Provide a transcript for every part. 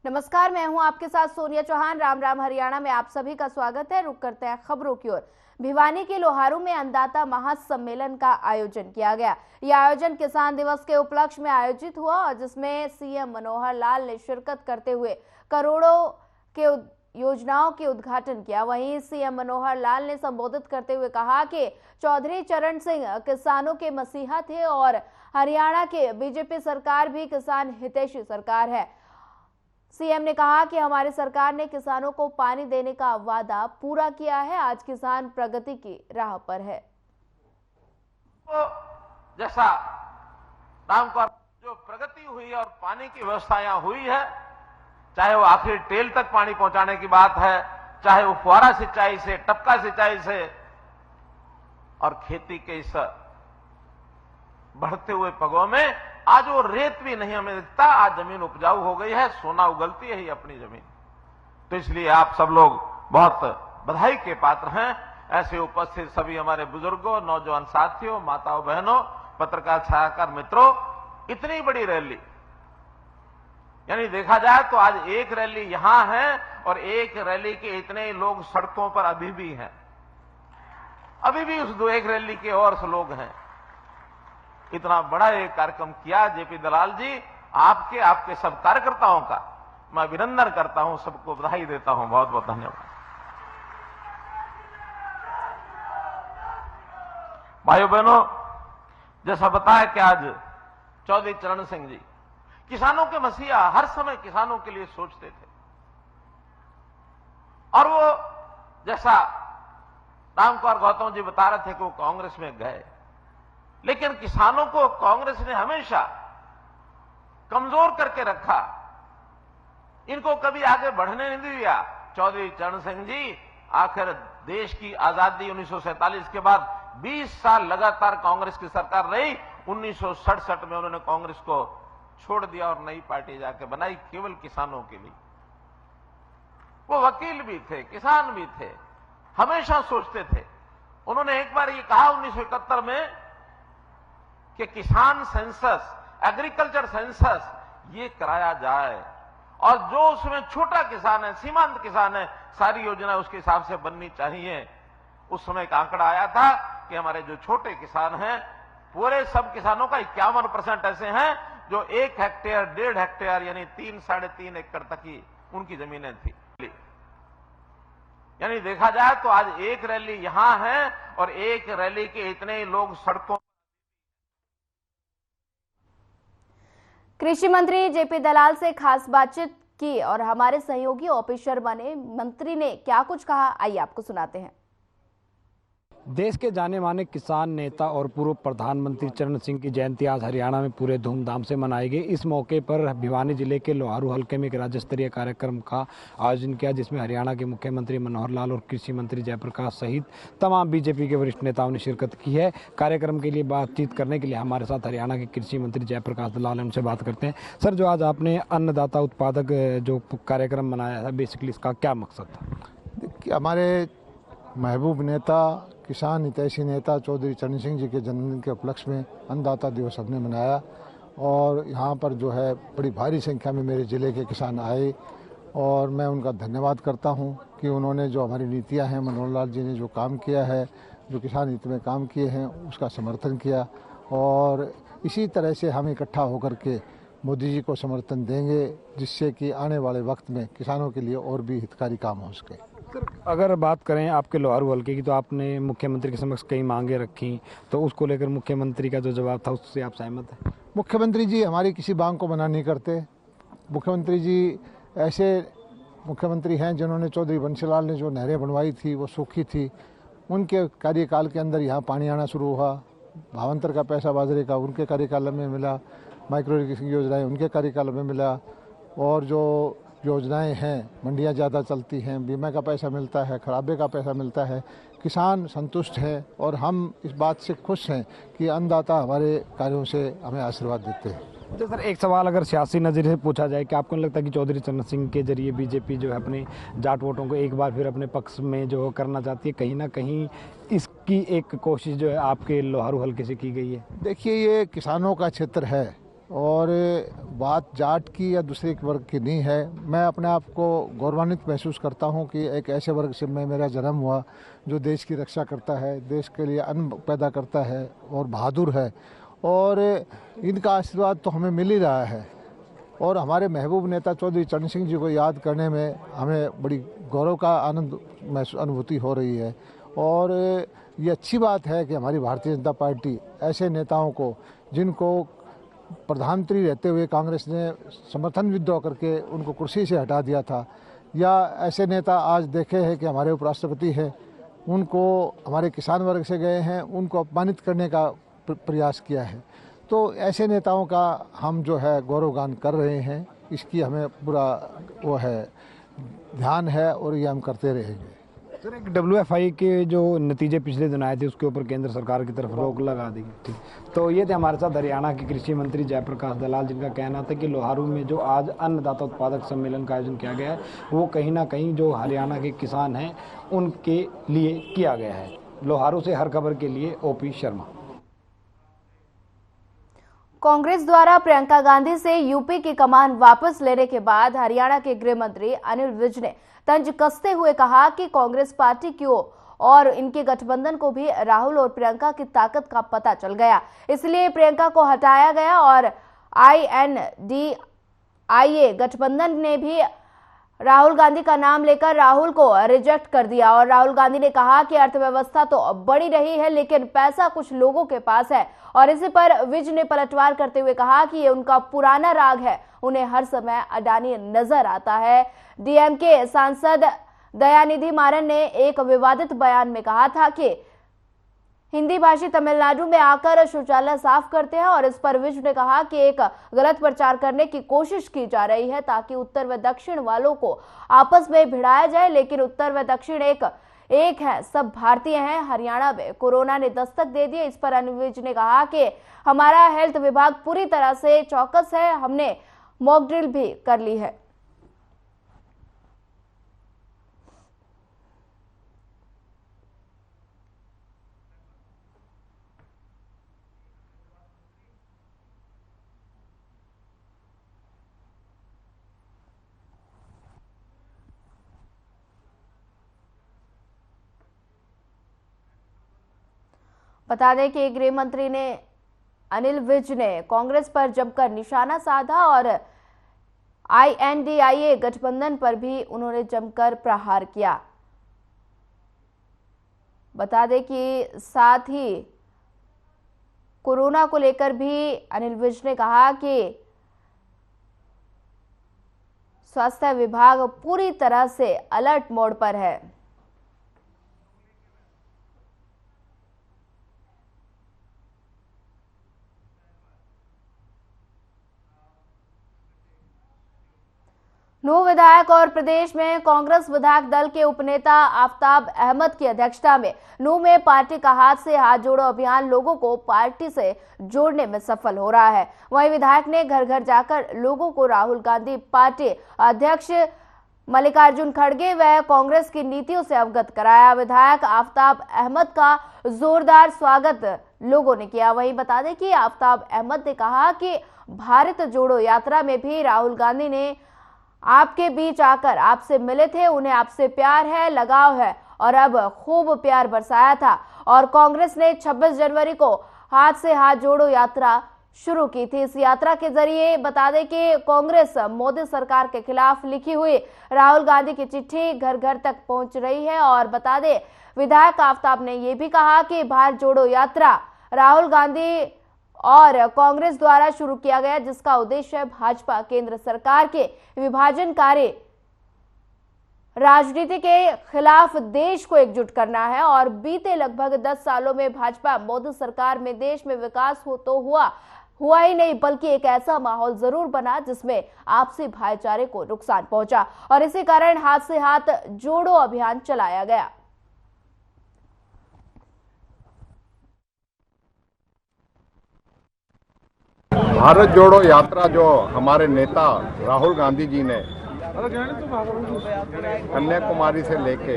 नमस्कार, मैं हूं आपके साथ सोनिया चौहान। राम राम हरियाणा में आप सभी का स्वागत है। रुक करते हैं खबरों की ओर। भिवानी के लोहारू में अन्नदाता महासम्मेलन का आयोजन किया गया। यह आयोजन किसान दिवस के उपलक्ष्य में आयोजित हुआ और जिसमें सीएम मनोहर लाल ने शिरकत करते हुए करोड़ों के योजनाओं के उद्घाटन किया। वहीं सीएम मनोहर लाल ने संबोधित करते हुए कहा कि चौधरी चरण सिंह किसानों के मसीहा थे और हरियाणा के बीजेपी सरकार भी किसान हितैषी सरकार है। सीएम ने कहा कि हमारी सरकार ने किसानों को पानी देने का वादा पूरा किया है। आज किसान प्रगति की राह पर है। तो जैसा राम को जो प्रगति हुई और पानी की व्यवस्था यहाँ हुई है, चाहे वो आखिर टेल तक पानी पहुंचाने की बात है, चाहे वो फुहारा सिंचाई से, टपका सिंचाई से, और खेती के इस बढ़ते हुए पगों में आज वो रेत भी नहीं हमें दिखता। आज जमीन उपजाऊ हो गई है, सोना उगलती है ही अपनी जमीन। तो इसलिए आप सब लोग बहुत बधाई के पात्र हैं। ऐसे उपस्थित सभी हमारे बुजुर्गों, नौजवान साथियों, माताओं बहनों, पत्रकार छायाकार मित्रों, इतनी बड़ी रैली, यानी देखा जाए तो आज एक रैली यहां है और एक रैली के इतने लोग सड़कों पर अभी भी हैं। अभी भी उस एक रैली के और से लोग हैं। इतना बड़ा एक कार्यक्रम किया जेपी दलाल जी, आपके सब कार्यकर्ताओं का मैं अभिनंदन करता हूं, सबको बधाई देता हूं। बहुत बहुत धन्यवाद। भाइयों बहनों, जैसा बताया कि आज चौधरी चरण सिंह जी किसानों के मसीहा, हर समय किसानों के लिए सोचते थे। और वो जैसा रामकुमार गौतम जी बता रहे थे कि वो कांग्रेस में गए, लेकिन किसानों को कांग्रेस ने हमेशा कमजोर करके रखा, इनको कभी आगे बढ़ने नहीं दिया। चौधरी चरण सिंह जी आखिर देश की आजादी 1947 के बाद 20 साल लगातार कांग्रेस की सरकार रही। 1967 में उन्होंने कांग्रेस को छोड़ दिया और नई पार्टी जाके बनाई केवल किसानों के लिए। वो वकील भी थे, किसान भी थे, हमेशा सोचते थे। उन्होंने एक बार ये कहा 1971 में कि किसान सेंसस, एग्रीकल्चर सेंसस ये कराया जाए और जो उसमें छोटा किसान है, सीमांत किसान है, सारी योजना उसके हिसाब से बननी चाहिए। उस समय का आंकड़ा आया था कि हमारे जो छोटे किसान हैं, पूरे सब किसानों का 51% ऐसे हैं जो 1 हेक्टेयर, 1.5 हेक्टेयर यानी 3, 3.5 एकड़ तक ही उनकी जमीनें थी। यानी देखा जाए तो आज एक रैली यहां है और एक रैली के इतने लोग सड़कों। कृषि मंत्री जेपी दलाल से खास बातचीत की और हमारे सहयोगी ओपी शर्मा ने मंत्री ने क्या कुछ कहा, आइए आपको सुनाते हैं। देश के जाने माने किसान नेता और पूर्व प्रधानमंत्री चरण सिंह की जयंती आज हरियाणा में पूरे धूमधाम से मनाई गई। इस मौके पर भिवानी जिले के लोहारू हलके में एक राज्य स्तरीय कार्यक्रम का आयोजन किया, जिसमें हरियाणा के मुख्यमंत्री मनोहर लाल और कृषि मंत्री जयप्रकाश सहित तमाम बीजेपी के वरिष्ठ नेताओं ने शिरकत की है। कार्यक्रम के लिए बातचीत करने के लिए हमारे साथ हरियाणा के कृषि मंत्री जयप्रकाश दलाल, उनसे बात करते हैं। सर, जो आज आपने अन्नदाता उत्पादक जो कार्यक्रम मनाया था, बेसिकली इसका क्या मकसद था? हमारे महबूब नेता, किसान हितैषी नेता चौधरी चरण सिंह जी के जन्मदिन के उपलक्ष्य में अन्नदाता दिवस हमने मनाया और यहाँ पर जो है बड़ी भारी संख्या में मेरे ज़िले के किसान आए और मैं उनका धन्यवाद करता हूँ कि उन्होंने जो हमारी नीतियाँ हैं, मनोहर लाल जी ने जो काम किया है, जो किसान हित में काम किए हैं, उसका समर्थन किया और इसी तरह से हम इकट्ठा होकर के मोदी जी को समर्थन देंगे, जिससे कि आने वाले वक्त में किसानों के लिए और भी हितकारी काम हो सके। अगर बात करें आपके लोहारू हल्के की, तो आपने मुख्यमंत्री के समक्ष कई मांगे रखी, तो उसको लेकर मुख्यमंत्री का जो जवाब था उससे आप सहमत हैं? मुख्यमंत्री जी हमारी किसी मांग को मना नहीं करते। मुख्यमंत्री जी ऐसे मुख्यमंत्री हैं जिन्होंने चौधरी बंसीलाल ने जो नहरें बनवाई थी वो सूखी थी, उनके कार्यकाल के अंदर यहाँ पानी आना शुरू हुआ। भावांतर का पैसा बाजरे का उनके कार्यकाल में मिला, माइक्रो इरिगेशन योजनाएं उनके कार्यकाल में मिला और जो योजनाएं हैं, मंडियां ज़्यादा चलती हैं, बीमा का पैसा मिलता है, खराबे का पैसा मिलता है। किसान संतुष्ट हैं और हम इस बात से खुश हैं कि अन्नदाता हमारे कार्यों से हमें आशीर्वाद देते हैं। तो सर एक सवाल अगर सियासी नज़रिए से पूछा जाए कि आपको नहीं लगता कि चौधरी चरण सिंह के जरिए बीजेपी जो है अपने जाट वोटों को एक बार फिर अपने पक्ष में जो करना चाहती है, कहीं ना कहीं इसकी एक कोशिश जो है आपके लोहारू हल्के से की गई है? देखिए, ये किसानों का क्षेत्र है और बात जाट की या दूसरे वर्ग की नहीं है। मैं अपने आप को गौरवान्वित महसूस करता हूं कि एक ऐसे वर्ग से मेरा जन्म हुआ जो देश की रक्षा करता है, देश के लिए अन्न पैदा करता है और बहादुर है, और इनका आशीर्वाद तो हमें मिल ही रहा है। और हमारे महबूब नेता चौधरी चरण सिंह जी को याद करने में हमें बड़ी गौरव का अनुभूति हो रही है। और ये अच्छी बात है कि हमारी भारतीय जनता पार्टी ऐसे नेताओं को, जिनको प्रधानमंत्री रहते हुए कांग्रेस ने समर्थन विद्रॉ करके उनको कुर्सी से हटा दिया था, या ऐसे नेता आज देखे हैं कि हमारे उपराष्ट्रपति हैं, उनको हमारे किसान वर्ग से गए हैं, उनको अपमानित करने का प्रयास किया है। तो ऐसे नेताओं का हम जो है गौरवगान कर रहे हैं, इसकी हमें पूरा वो है ध्यान है और ये हम करते रहेंगे। सर एक WFI के जो नतीजे पिछले दिन आए थे उसके ऊपर केंद्र सरकार की तरफ रोक लगा दी गई थी। तो ये थे हमारे साथ हरियाणा के कृषि मंत्री जयप्रकाश दलाल, जिनका कहना था कि लोहारू में जो आज अन्नदाता उत्पादक सम्मेलन का आयोजन किया गया है वो कहीं ना कहीं जो हरियाणा के किसान हैं उनके लिए किया गया है। लोहारू से हर खबर के लिए OP शर्मा। कांग्रेस द्वारा प्रियंका गांधी से यूपी की कमान वापस लेने के बाद हरियाणा के गृह मंत्री अनिल विज ने तंज कसते हुए कहा कि कांग्रेस पार्टी को और इनके गठबंधन को भी राहुल और प्रियंका की ताकत का पता चल गया, इसलिए प्रियंका को हटाया गया और INDIA गठबंधन ने भी राहुल गांधी का नाम लेकर राहुल को रिजेक्ट कर दिया। और राहुल गांधी ने कहा कि अर्थव्यवस्था तो बढ़ी रही है लेकिन पैसा कुछ लोगों के पास है। और इसी पर विज ने पलटवार करते हुए कहा कि ये उनका पुराना राग है, उन्हें हर समय अडानी नजर आता है। DMK सांसद दयानिधि मारन ने एक विवादित बयान में कहा था कि हिंदी भाषी तमिलनाडु में आकर शौचालय साफ करते हैं, और इस पर विज ने कहा कि एक गलत प्रचार करने की कोशिश की जा रही है ताकि उत्तर व दक्षिण वालों को आपस में भिड़ाया जाए, लेकिन उत्तर व दक्षिण एक है, सब भारतीय हैं। हरियाणा में कोरोना ने दस्तक दे दी। इस पर अनिल विज ने कहा कि हमारा हेल्थ विभाग पूरी तरह से चौकस है, हमने मॉक ड्रिल भी कर ली है। बता दें कि गृह मंत्री ने अनिल विज ने कांग्रेस पर जमकर निशाना साधा और INDIA गठबंधन पर भी उन्होंने जमकर प्रहार किया। बता दें कि साथ ही कोरोना को लेकर भी अनिल विज ने कहा कि स्वास्थ्य विभाग पूरी तरह से अलर्ट मोड पर है। नूह विधायक और प्रदेश में कांग्रेस विधायक दल के उपनेता आफ्ताब अहमद की अध्यक्षता में नूह में पार्टी का हाथ से हाथ जोड़ो अभियान लोगों को पार्टी से जोड़ने में सफल हो रहा है। वहीं विधायक ने घर घर जाकर लोगों को राहुल गांधी पार्टी अध्यक्ष मल्लिकार्जुन खड़गे व कांग्रेस की नीतियों से अवगत कराया। विधायक आफ्ताब अहमद का जोरदार स्वागत लोगों ने किया। वहीं बता दें कि आफ्ताब अहमद ने कहा कि भारत जोड़ो यात्रा में भी राहुल गांधी ने आपके बीच आकर आपसे मिले थे, उन्हें आपसे प्यार है, लगाव है और अब खूब प्यार बरसाया था। और कांग्रेस ने 26 जनवरी को हाथ से हाथ जोड़ो यात्रा शुरू की थी। इस यात्रा के जरिए बता दें कि कांग्रेस मोदी सरकार के खिलाफ लिखी हुई राहुल गांधी की चिट्ठी घर घर तक पहुंच रही है। और बता दें विधायक आफ्ताब ने यह भी कहा कि भारत जोड़ो यात्रा राहुल गांधी और कांग्रेस द्वारा शुरू किया गया, जिसका उद्देश्य है भाजपा केंद्र सरकार के विभाजनकारी राजनीति के खिलाफ देश को एकजुट करना है। और बीते लगभग 10 सालों में भाजपा मोदी सरकार में देश में विकास हुआ ही नहीं, बल्कि एक ऐसा माहौल जरूर बना जिसमें आपसी भाईचारे को नुकसान पहुंचा, और इसी कारण हाथ से हाथ जोड़ो अभियान चलाया गया। भारत जोड़ो यात्रा जो हमारे नेता राहुल गांधी जी ने कन्याकुमारी से लेके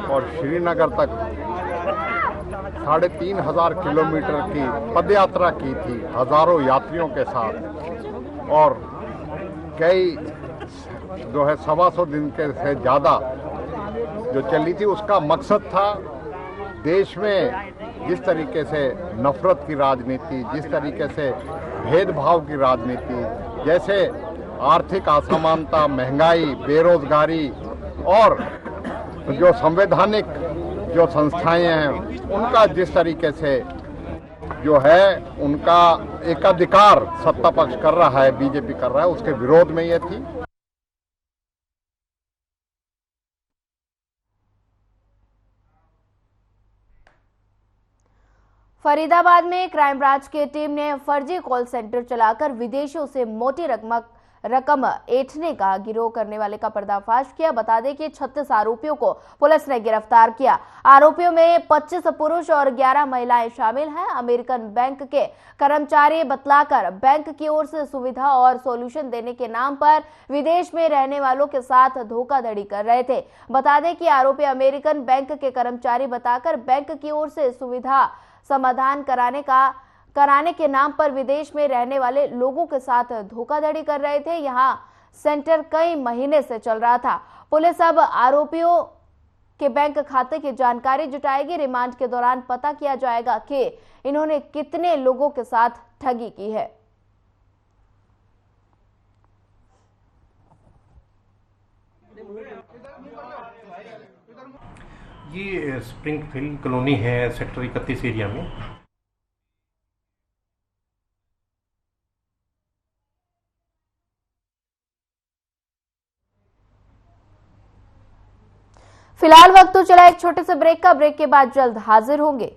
और श्रीनगर तक 3,500 किलोमीटर की पद यात्रा की थी हजारों यात्रियों के साथ, और कई जो है 125 दिन के से ज़्यादा जो चली थी, उसका मकसद था देश में जिस तरीके से नफरत की राजनीति, जिस तरीके से भेदभाव की राजनीति, जैसे आर्थिक असमानता, महंगाई, बेरोजगारी और जो संवैधानिक जो संस्थाएं हैं उनका जिस तरीके से जो है उनका एकाधिकार सत्ता पक्ष कर रहा है, बीजेपी कर रहा है, उसके विरोध में ये थी। फरीदाबाद में क्राइम ब्रांच की टीम ने फर्जी कॉल सेंटर चलाकर विदेशियों से मोटी रकम ऐंठने का गिरोह करने वाले का पर्दाफाश किया। बता दें कि 36 आरोपियों को पुलिस ने गिरफ्तार किया। आरोपियों में 25 पुरुष और 11 महिलाएं शामिल हैं। अमेरिकन बैंक के कर्मचारी बतलाकर बैंक की ओर से सुविधा और सॉल्यूशन देने के नाम पर विदेश में रहने वालों के साथ धोखाधड़ी कर रहे थे। बता दें कि आरोपी अमेरिकन बैंक के कर्मचारी बताकर बैंक की ओर से सुविधा समाधान कराने के नाम पर विदेश में रहने वाले लोगों के साथ धोखाधड़ी कर रहे थे। यहां सेंटर कई महीने से चल रहा था। पुलिस अब आरोपियों के बैंक खाते की जानकारी जुटाएगी। रिमांड के दौरान पता किया जाएगा कि इन्होंने कितने लोगों के साथ ठगी की है। ये स्प्रिंगफील्ड कॉलोनी है सेक्टर 31 एरिया में। फिलहाल वक्त तो चला एक छोटे से ब्रेक का। ब्रेक के बाद जल्द हाजिर होंगे।